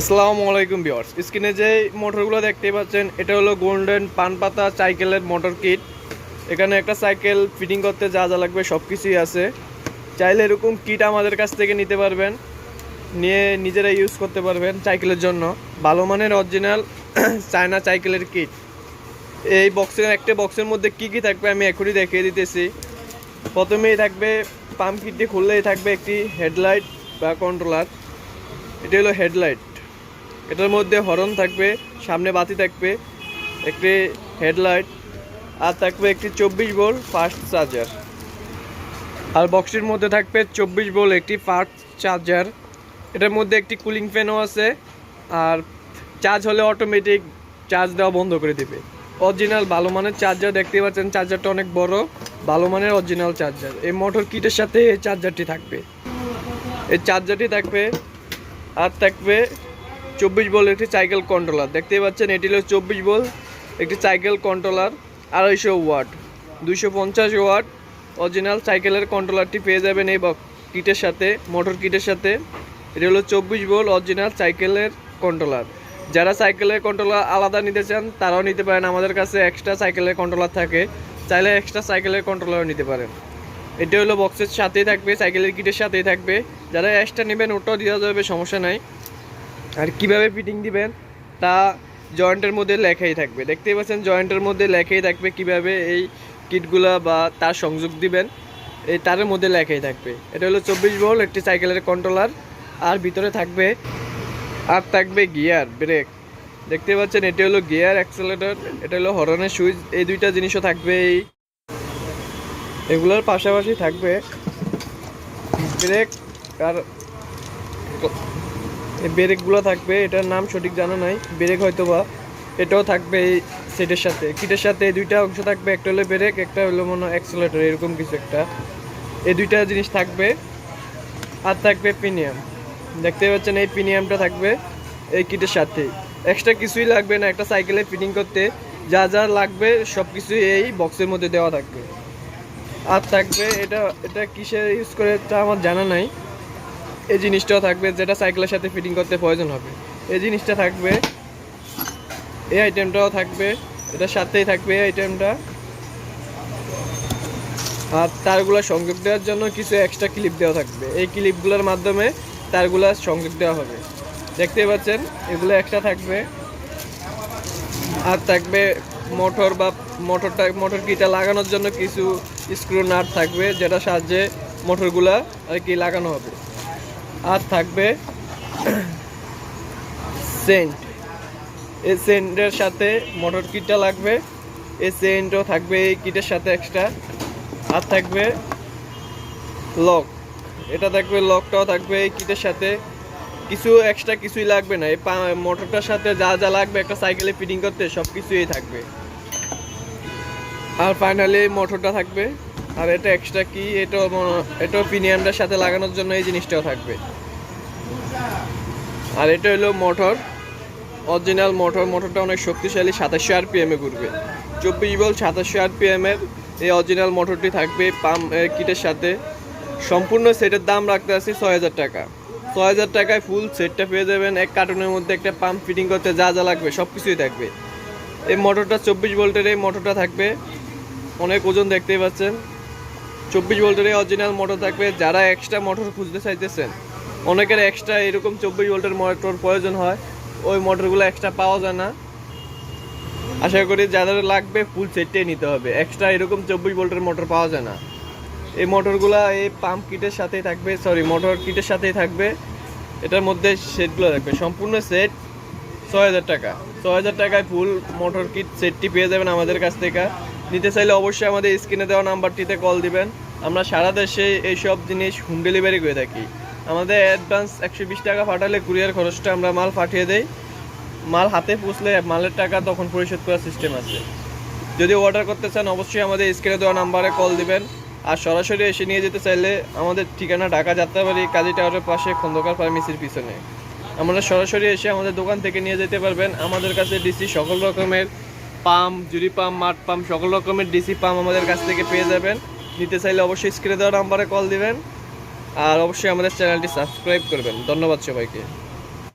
আসসালামু আলাইকুম ভিউয়ার্স, স্ক্রিনে যে মোটরগুলো দেখতে পাচ্ছেন এটা হলো গোল্ডেন পান পাতা সাইকেলের মোটর কিট। এখানে একটা সাইকেল ফিটিং করতে যা যা লাগবে সব কিছুই আছে। চাইলে এরকম কিট আমাদের কাছ থেকে নিতে পারবেন, নিয়ে নিজেরা ইউজ করতে পারবেন সাইকেলের জন্য। ভালো মানের অরিজিনাল চায়না সাইকেলের কিট। এই একটা বক্সের মধ্যে কি কি থাকবে আমি এখনই দেখিয়ে দিতেছি। প্রথমেই থাকবে পাম্প কিটটি খুললেই থাকবে একটি হেডলাইট বা কন্ট্রোলার। এটা হলো হেডলাইট। এটার মধ্যে হর্ন থাকবে, সামনে বাতি থাকবে, একটি হেডলাইট, আর থাকবে একটি 24 ভোল্ট ফাস্ট চার্জার। আর বক্সটির মধ্যে থাকবে 24 ভোল্ট একটি ফাস্ট চার্জার। এটার মধ্যে একটি কুলিং ফ্যানও আছে। আর চার্জ হলে অটোমেটিক চার্জ দেওয়া বন্ধ করে দেবে। অরিজিনাল ভালো মানের চার্জার দেখতে পাচ্ছেন, চার্জারটা অনেক বড়, ভালো মানের অরিজিনাল চার্জার। এই মোটর কিটের সাথে এই চার্জারটি থাকবে, আর থাকবে 24 ভোল্ট একটি সাইকেল কন্ট্রোলার। দেখতেই পাচ্ছেন এটি হলো 24 ভোল্ট একটি cycle controller, 250 watt, 250 watt original সাইকেলের কন্ট্রোলারটি পেয়ে যাবেন এই কিটের সাথে, মোটর কিটের সাথে। এটি হলো 24 ভোল্ট অরিজিনাল সাইকেলের কন্ট্রোলার। যারা সাইকেলের কন্ট্রোলার আলাদা নিতে চান তারাও নিতে পারেন, আমাদের কাছে এক্সট্রা সাইকেলের কন্ট্রোলার থাকে, চাইলে এক্সট্রা সাইকেলের কন্ট্রোলারও নিতে পারেন। এটা হলো বক্সের সাথেই থাকবে, সাইকেলের কিটের সাথেই থাকবে। যারা এক্সট্রা নেবেন ওটাও দেওয়া যাবে, সমস্যা নাই। আর কিভাবে ফিটিং দিবেন তা জয়েন্টের মধ্যে লেখাই থাকবে। দেখতেই পাচ্ছেন জয়েন্টের মধ্যে লেখাই থাকবে কিভাবে এই কিটগুলা বা তার সংযোগ দিবেন, এই তারের মধ্যে লেখাই থাকবে। এটা হলো 24 ভোল্ট একটি সাইকেলের কন্ট্রোলার। আর ভিতরে থাকবে গিয়ার, ব্রেক। দেখতে পাচ্ছেন এটা হলো গিয়ার, অ্যাক্সেলেটর, এটা হলো হর্নের সুইচ। এই দুইটা জিনিসও থাকবে। এগুলোর পাশাপাশি থাকবে ব্রেক, আর এই ব্রেকগুলো থাকবে, এটার নাম সঠিক জানা নাই, ব্রেক হয়তো বা এটাও থাকবে এই সেটের সাথে, কিটের সাথে। এই দুইটা অংশ থাকবে, একটা হলো ব্রেক, একটা হলো মনে হয় অ্যাক্সেলেটর, এরকম কিছু একটা। এই দুইটা জিনিস থাকবে। আর থাকবে প্রিমিয়াম। দেখতে পাচ্ছেন এই প্রিমিয়ামটা থাকবে এই কিটের সাথে। এক্সট্রা কিছুই লাগবে না একটা সাইকেলে ফিটিং করতে, যা যা লাগবে সব কিছুই এই বক্সের মধ্যে দেওয়া থাকবে। আর থাকবে এটা কিসের ইউজ করে তা আমার জানা নাই। এই জিনিসটাও থাকবে যেটা সাইকেলের সাথে ফিটিং করতে প্রয়োজন হবে, এই জিনিসটা থাকবে। এই আইটেমটাও থাকবে, এটার সাথেই থাকবে এই আইটেমটা। আর তারগুলো সংযোগ দেওয়ার জন্য কিছু এক্সট্রা ক্লিপ দেওয়া থাকবে, এই ক্লিপগুলোর মাধ্যমে তারগুলো সংযোগ দেওয়া হবে। দেখতেই পাচ্ছেন এগুলো এক্সট্রা থাকবে। আর থাকবে মোটর কিটা লাগানোর জন্য কিছু স্ক্রু নাট থাকবে, যেটা সাহায্যে মোটরগুলা আর কি লাগানো হবে। আর থাকবে সেন্ট, এই সেন্টের সাথে মোটর কিটটা লাগবে, এই সেন্টও থাকবে এই কিটের সাথে এক্সট্রা। আর থাকবে লক, এটা থাকবে, লকটাও থাকবে এই কিটের সাথে। কিছু এক্সট্রা কিছুই লাগবে না, এই মোটরটার সাথে যা যা লাগবে একটা সাইকেলে ফিটিং করতে সব কিছুই থাকবে। আর ফাইনালি মোটরটা থাকবে। আর এটা এক্সট্রা কি, এটাও প্রিমিয়ামটার সাথে লাগানোর জন্য এই জিনিসটাও থাকবে। আর এটা হলো মোটর, অরিজিনাল মোটরটা অনেক শক্তিশালী, 2700 RPM এ ঘুরবে। 24 ভোল্ট 2700 RPM এর এই অরিজিনাল মোটরটি থাকবে পাম্প কিটের সাথে। সম্পূর্ণ সেটের দাম রাখতে আছে 6000 টাকা। 6000 টাকায় ফুল সেটটা পেয়ে যাবেন। এক কার্টুনের মধ্যে একটা পাম্প ফিটিং করতে যা যা লাগবে সব কিছুই থাকবে। এই মোটরটা 24 ভোল্টের এই মোটরটা থাকবে, অনেক ওজন দেখতেই পাচ্ছেন। 24 ভোল্টের এই অরিজিনাল মোটর থাকবে। যারা এক্সট্রা মোটর খুঁজতে চাইতেছেন, অনেকের এক্সট্রা এরকম 24 ভোল্টের মোটর প্রয়োজন হয়, ওই মোটরগুলো এক্সট্রা পাওয়া যায় না। আশা করি যাদের লাগবে ফুল সেটটাই নিতে হবে, এক্সট্রা এরকম 24 ভোল্টের মোটর পাওয়া যায় না। এই মোটরগুলো এই পাম্প কিটের সাথেই থাকবে, মোটর কিটের সাথেই থাকবে। এটার মধ্যে সেটগুলো থাকবে, সম্পূর্ণ সেট 6000 টাকা। 6000 টাকায় ফুল মোটর কিট সেটটি পেয়ে যাবেন আমাদের কাছ থেকে। নিতে চাইলে অবশ্যই আমাদের স্ক্রিনে দেওয়া নাম্বারটিতে কল দিবেন। আমরা সারা দেশে এইসব জিনিস হোম ডেলিভারি করে থাকি। আমাদের অ্যাডভান্স 120 টাকা পাঠালে কুরিয়ার খরচটা আমরা মাল পাঠিয়ে দেই। মাল হাতে পৌঁছলে মালের টাকা তখন পরিশোধ করার সিস্টেম আছে। যদি অর্ডার করতে চান অবশ্যই আমাদের স্ক্রিনে দেওয়া নাম্বারে কল দিবেন। আর সরাসরি এসে নিয়ে যেতে চাইলে আমাদের ঠিকানা ঢাকা যাত্রাবাড়ি কাজী টাওয়ারের পাশে খন্দকার ফার্মেসির পিছনে। আমরা সরাসরি এসে আমাদের দোকান থেকে নিয়ে যেতে পারবেন। আমাদের কাছে ডিসি সকল রকমের পাম্প, জুরি পাম্প, মাঠ পাম্প, সকল রকমের ডিসি পাম্প আমাদের কাছ থেকে পেয়ে যাবেন। নিতে চাইলে অবশ্যই স্ক্রিনে দেওয়া নাম্বারে কল দিবেন। আর অবশ্যই আমাদের চ্যানেলটি সাবস্ক্রাইব করবেন। ধন্যবাদ সবাইকে।